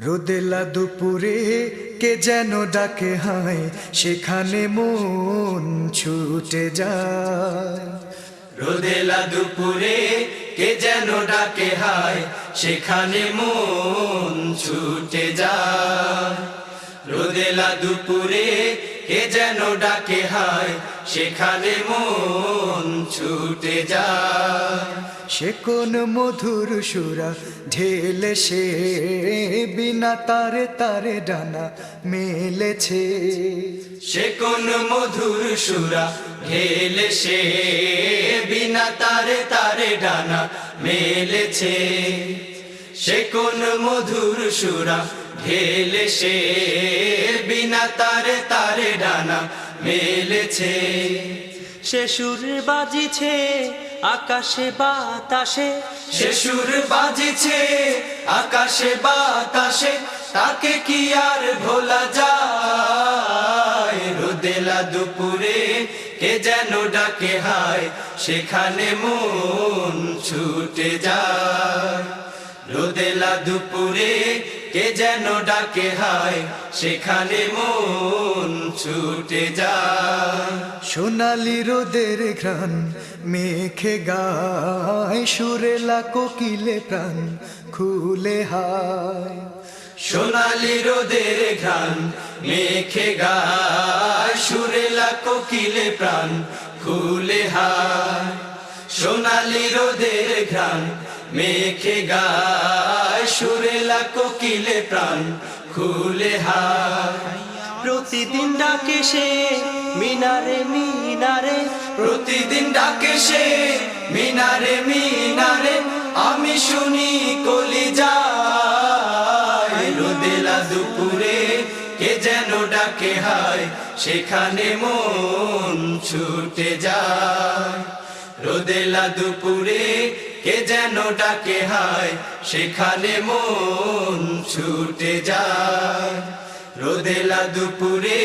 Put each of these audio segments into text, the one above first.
রোদেলা দুপুরে কে যেন ডাকে হায়, সেখানে মন ছুটে যায়। রোদেলা দুপুরে কে যেন ডাকে হায়, সেখানে মন ছুটে যায়। রোদেলা দুপুরে কে যেন ডাকে হায়, সেখানে মন ছুটে যায়। সে কোন মধুর সুরা ঢেলে সে, বিনা তারে তারে ডানা মেলেছে। সে কোন মধুর সুরা ঢেলে সে, বিনা তারে তারে ডানা মেলেছে। সে কোন মধুর সুরা ঢেলে সে, বিনা তারে তারে ডানা মেলেছে। সে সুর বাজিছে আকাশে বাতাসে, সে সুর বাজিছে আকাশে বাতাসে, তাকে কি আর ভোলা যায়। রোদেলা দুপুরে কে যেন ডাকে হায়, সেখানে মন ছুটে যায়। রোদেলা দুপুরে কে যেন ডাকে হায়, সেখানে মন ছুটে যায়। সোনালি রোদের ঘ্রাণ মেখে গায়, সুরেলা কোকিলে প্রাণ খুলে হায়। সোনালি রোদের ঘ্রাণ মেখে গায়, সুরেলা কোকিলে প্রাণ খুলে হায়। সোনালি রোদের ঘ্রাণ মেখে গায়, সুরেলা কোকিলে প্রাণ খুলে হায়। প্রতিদিন ডাকে সে মিনারে মিনারে, প্রতিদিন ডাকে সে মিনারে মিনারে, আমি শুনি কলিজায়। রোদেলা দুপুরে কে যেন ডাকে হায়, সেখানে মন ছুটে যায়। রোদেলা দুপুরে কে যেন ডাকে হায়, সেখানে মন ছুটে যায়। রোদেলা দুপুরে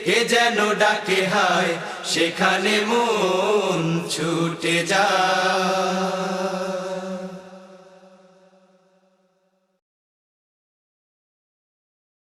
কে যেন ডাকে হায়, সেখানে মন ছুটে যায়।